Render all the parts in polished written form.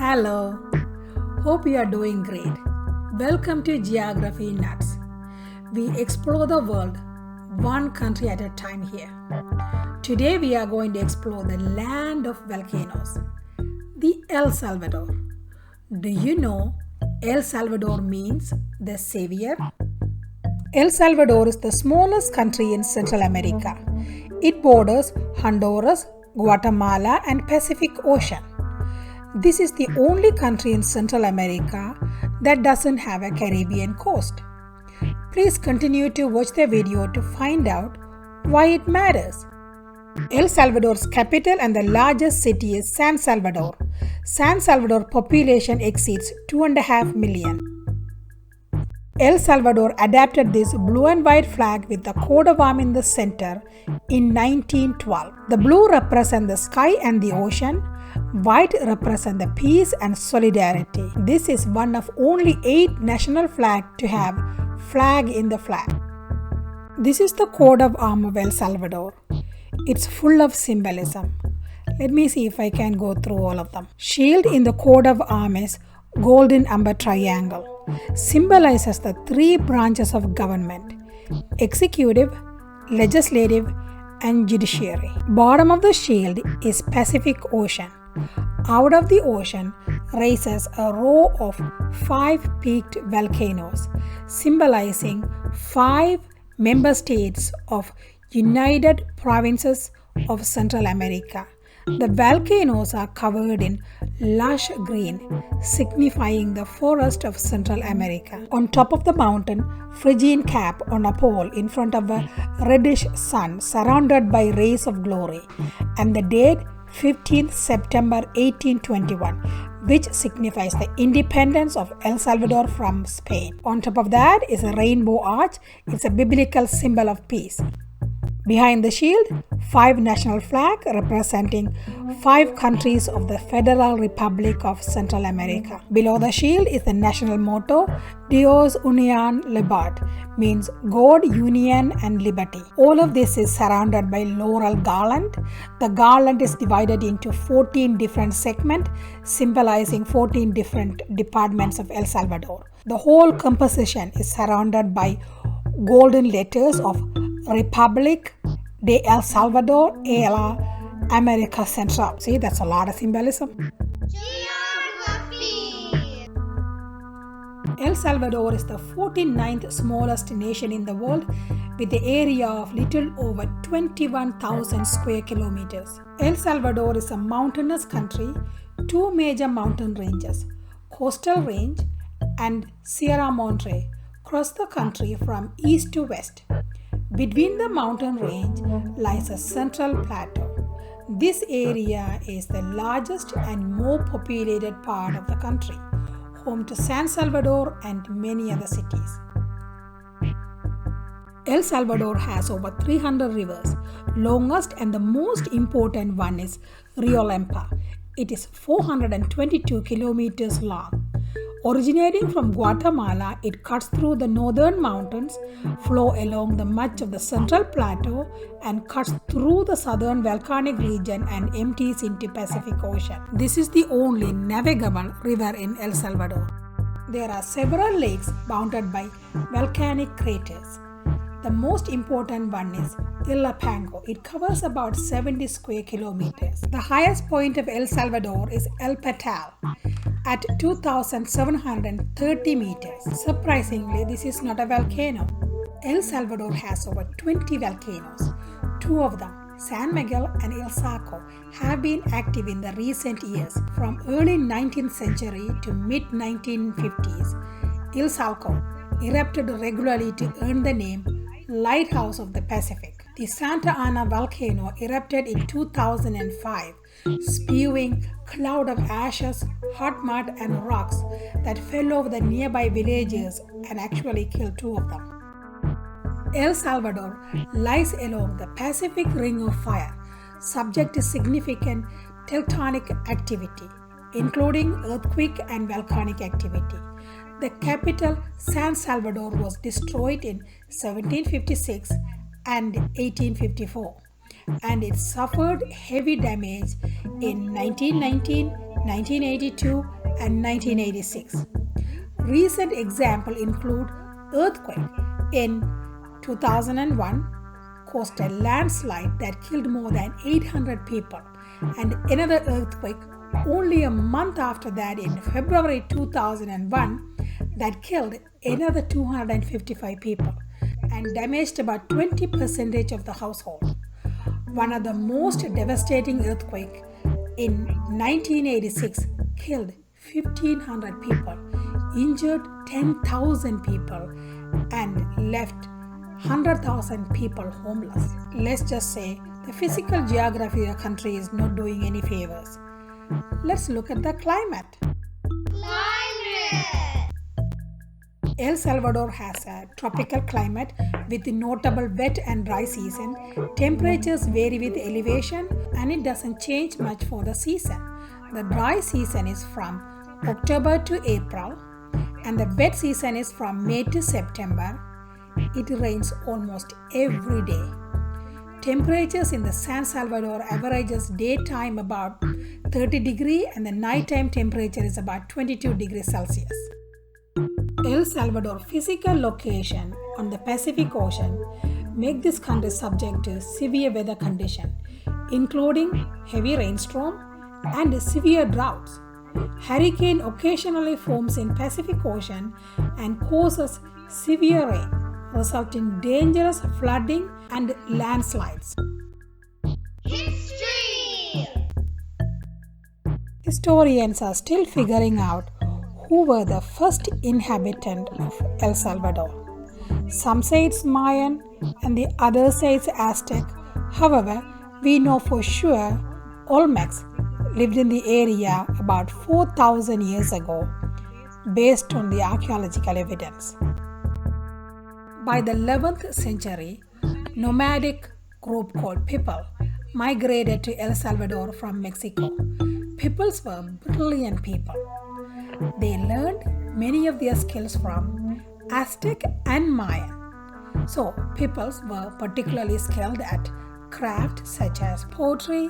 Hello, hope you are doing great. Welcome to Geography Nuts. We explore the world one country at a time here. Today we are going to explore the land of volcanoes, the El Salvador. Do you know El Salvador means the savior? El Salvador is the smallest country in Central America. It borders Honduras, Guatemala, and Pacific Ocean. This is the only country in Central America that doesn't have a Caribbean coast. Please continue to watch the video to find out why it matters. El Salvador's capital and the largest city is San Salvador. San Salvador population exceeds 2.5 million. El Salvador adopted this blue and white flag with the coat of arms in the center in 1912. The blue represents the sky and the ocean. White represents the peace and solidarity. This is one of only 8 national flags to have flag in the flag. This is the coat of arms of El Salvador. It's full of symbolism. Let me see if I can go through all of them. Shield in the coat of arms is golden amber triangle. Symbolizes the 3 branches of government: executive, legislative, and judiciary. Bottom of the shield is Pacific Ocean. Out of the ocean rises a row of 5 peaked volcanoes, symbolizing 5 member states of United Provinces of Central America. The volcanoes are covered in lush green, signifying the forest of Central America. On top of the mountain, Phrygian cap on a pole in front of a reddish sun surrounded by rays of glory, and the date 15th September 1821, which signifies the independence of El Salvador from Spain. On top of that is a rainbow arch. It's a biblical symbol of peace. Behind the shield, 5 national flags representing 5 countries of the Federal Republic of Central America. Below the shield is the national motto, Dios Unión Liber, means God, Union, and Liberty. All of this is surrounded by laurel garland. The garland is divided into 14 different segments, symbolizing 14 different departments of El Salvador. The whole composition is surrounded by golden letters of Republic de El Salvador y la America Central. See, that's a lot of symbolism. Geography. El Salvador is the 49th smallest nation in the world with an area of little over 21,000 square kilometers. El Salvador is a mountainous country, 2 major mountain ranges, Coastal Range and Sierra Madre, cross the country from east to west. Between the mountain range lies a central plateau. This area is the largest and more populated part of the country, home to San Salvador and many other cities. El Salvador has over 300 rivers. Longest and the most important one is Rio Lempa. It is 422 kilometers long. Originating from Guatemala, it cuts through the northern mountains, flows along the much of the central plateau, and cuts through the southern volcanic region and empties into Pacific Ocean. This is the only navigable river in El Salvador. There are several lakes bounded by volcanic craters. The most important one is Ilapango. It covers about 70 square kilometers. The highest point of El Salvador is El Patal at 2,730 meters. Surprisingly, this is not a volcano. El Salvador has over 20 volcanoes. 2 of them, San Miguel and El Saco, have been active in the recent years. From early 19th century to mid-1950s, El Saco erupted regularly to earn the name Lighthouse of the Pacific. The Santa Ana volcano erupted in 2005, spewing cloud of ashes, hot mud, and rocks that fell over the nearby villages and actually killed 2 of them. El Salvador lies along the Pacific Ring of Fire, subject to significant tectonic activity, including earthquake and volcanic activity. The capital, San Salvador, was destroyed in 1756 and 1854, and it suffered heavy damage in 1919, 1982, and 1986. Recent examples include earthquake in 2001 caused a landslide that killed more than 800 people, and another earthquake only a month after that in February 2001 that killed another 255 people and damaged about 20% of the household. One of the most devastating earthquakes in 1986 killed 1,500 people, injured 10,000 people, and left 100,000 people homeless. Let's just say the physical geography of the country is not doing any favors. Let's look at the climate. El Salvador has a tropical climate with notable wet and dry season. Temperatures vary with elevation and it doesn't change much for the season. The dry season is from October to April and the wet season is from May to September. It rains almost every day. Temperatures in the San Salvador averages daytime about 30 degrees and the nighttime temperature is about 22 degrees Celsius. El Salvador's physical location on the Pacific Ocean make this country subject to severe weather conditions, including heavy rainstorm and severe droughts. Hurricane occasionally forms in Pacific Ocean and causes severe rain, resulting in dangerous flooding and landslides. History! Historians are still figuring out who were the first inhabitant of El Salvador. Some say it's Mayan and the others say it's Aztec. However, we know for sure Olmecs lived in the area about 4,000 years ago based on the archaeological evidence. By the 11th century, nomadic group called people migrated to El Salvador from Mexico. Peoples were brilliant people. They learned many of their skills from Aztec and Mayan. So, peoples were particularly skilled at crafts such as pottery,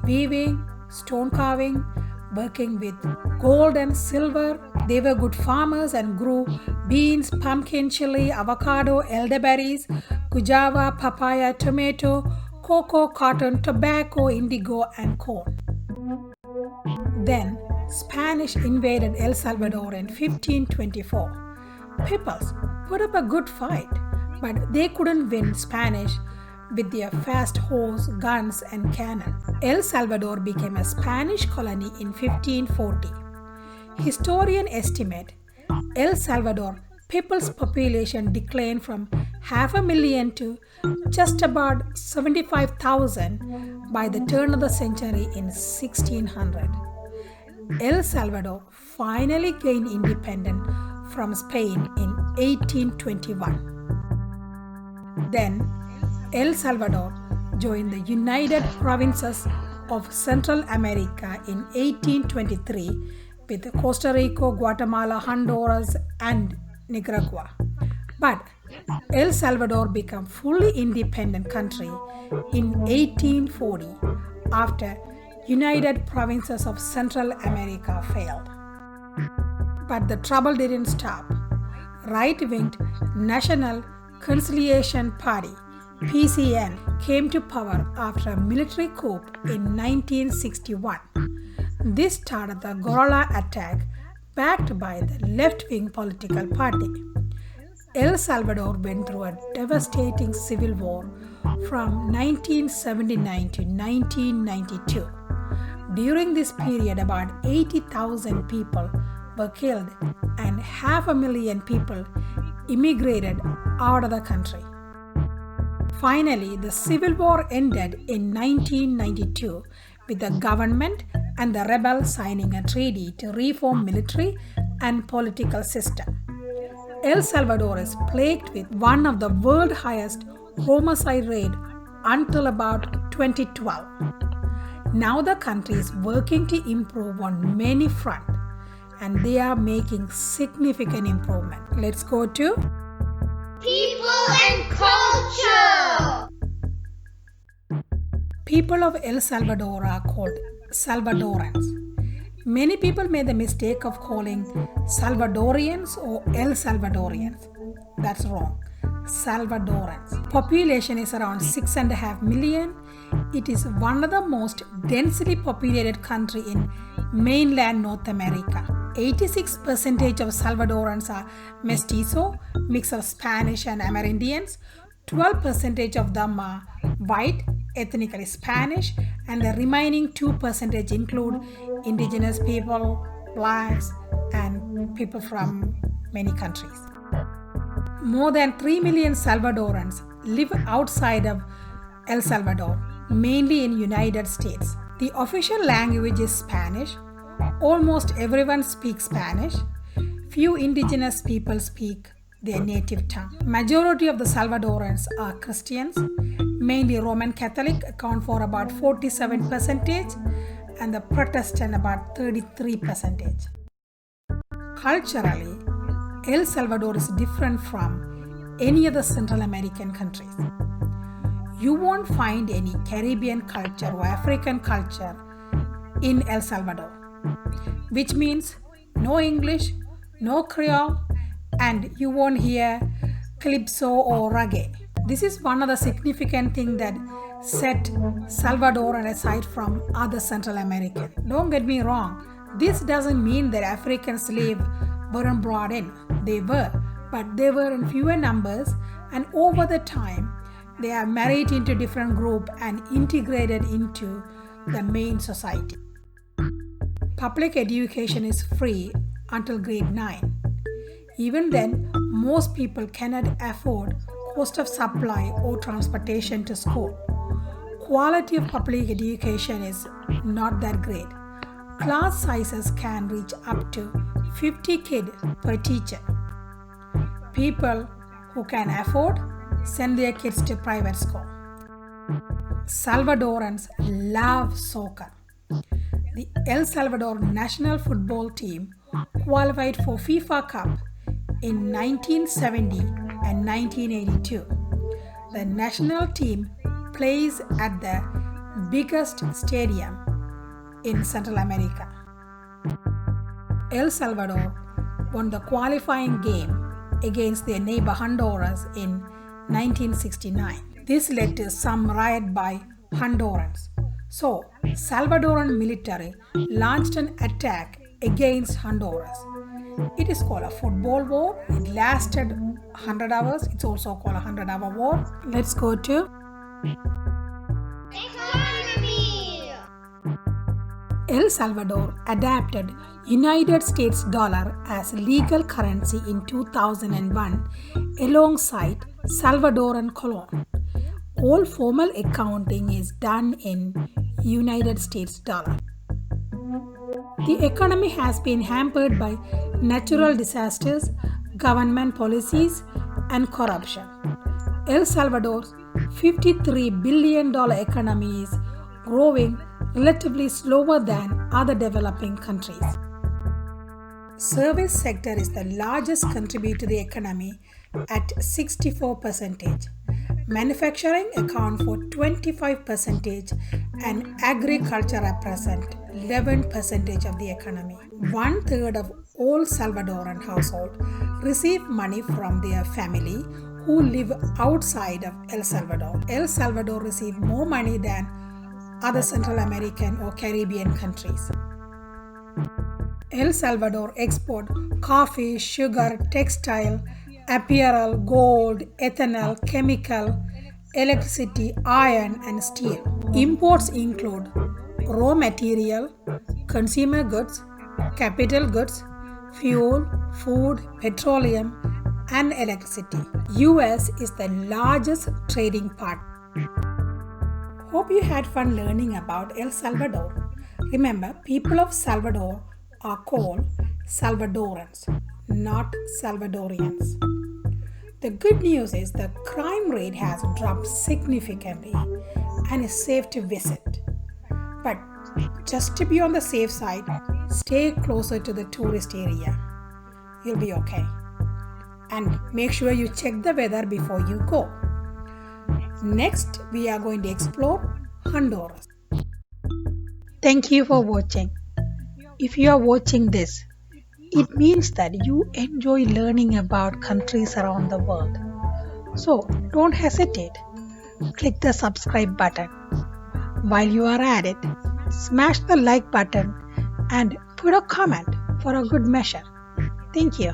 weaving, stone carving, working with gold and silver. They were good farmers and grew beans, pumpkin, chili, avocado, elderberries, guava, papaya, tomato, cocoa, cotton, tobacco, indigo, and corn. Then, Spanish invaded El Salvador in 1524. Peoples put up a good fight, but they couldn't win Spanish with their fast horse, guns, and cannon. El Salvador became a Spanish colony in 1540. Historians estimate El Salvador people's population declined from 500,000 to just about 75,000 by the turn of the century in 1600. El Salvador finally gained independence from Spain in 1821. Then, El Salvador joined the United Provinces of Central America in 1823 with Costa Rica, Guatemala, Honduras, and Nicaragua. But El Salvador became a fully independent country in 1840 after United Provinces of Central America failed. But the trouble didn't stop. Right-winged National Conciliation Party (PCN) came to power after a military coup in 1961. This started the guerrilla attack backed by the left-wing political party. El Salvador went through a devastating civil war from 1979 to 1992. During this period, about 80,000 people were killed and 500,000 people immigrated out of the country. Finally, the civil war ended in 1992 with the government and the rebels signing a treaty to reform military and political system. El Salvador is plagued with one of the world's highest homicide rate until about 2012. Now the country is working to improve on many fronts and they are making significant improvement. Let's go to People and culture. People of El Salvador are called Salvadorans. Many people made the mistake of calling Salvadorians or El Salvadorians. That's wrong. Salvadorans. Population is around 6.5 million. It is one of the most densely populated country in mainland North America. 86% of Salvadorans are mestizo, mix of Spanish and Amerindians. 12% of them are white, ethnically Spanish, and the remaining 2% include indigenous people, blacks, and people from many countries. More than 3 million Salvadorans live outside of El Salvador, mainly in United States. The official language is Spanish. Almost everyone speaks Spanish. Few indigenous people speak their native tongue. Majority of the Salvadorans are Christians. Mainly Roman Catholic account for about 47% and the Protestant about 33%. Culturally, El Salvador is different from any other Central American countries. You won't find any Caribbean culture or African culture in El Salvador, which means no English, no Creole, and you won't hear calypso or reggae. This is one of the significant things that set Salvador aside from other Central American. Don't get me wrong, this doesn't mean that African slaves weren't brought in. They were, but they were in fewer numbers, and over the time they are married into different groups and integrated into the main society. Public education is free until grade 9. Even then, most people cannot afford cost of supply or transportation to school. Quality of public education is not that great. Class sizes can reach up to 50 kids per teacher. People who can afford send their kids to private school. Salvadorans love soccer. The El Salvador national football team qualified for FIFA Cup in 1970 and 1982. The national team plays at the biggest stadium in Central America. El Salvador won the qualifying game against their neighbor Honduras in 1969. This led to some riot by Hondurans. So, Salvadoran military launched an attack against Honduras. It is called a football war. It lasted 100 hours. It's also called a 100-hour war. Let's go to Economy. El Salvador adopted United States dollar as legal currency in 2001 alongside Salvadoran colon. All formal accounting is done in United States dollar. The economy has been hampered by natural disasters, government policies, and corruption. El Salvador's $53 billion economy is growing relatively slower than other developing countries. Service sector is the largest contributor to the economy at 64%. Manufacturing account for 25% and agriculture represent 11% of the economy. 1/3 of all Salvadoran households receive money from their family who live outside of El Salvador. El Salvador receives more money than other Central American or Caribbean countries. El Salvador export coffee, sugar, textile, apparel, gold, ethanol, chemical, electricity, iron, and steel. Imports include raw material, consumer goods, capital goods, fuel, food, petroleum, and electricity. US is the largest trading partner. Hope you had fun learning about El Salvador. Remember, people of Salvador are called Salvadorans, not Salvadorians. The good news is the crime rate has dropped significantly and is safe to visit. But just to be on the safe side, stay closer to the tourist area. You'll be okay. And make sure you check the weather before you go. Next, we are going to explore Honduras. Thank you for watching. If you are watching this, it means that you enjoy learning about countries around the world. So don't hesitate. Click the subscribe button. While you are at it, smash the like button and put a comment for a good measure. Thank you.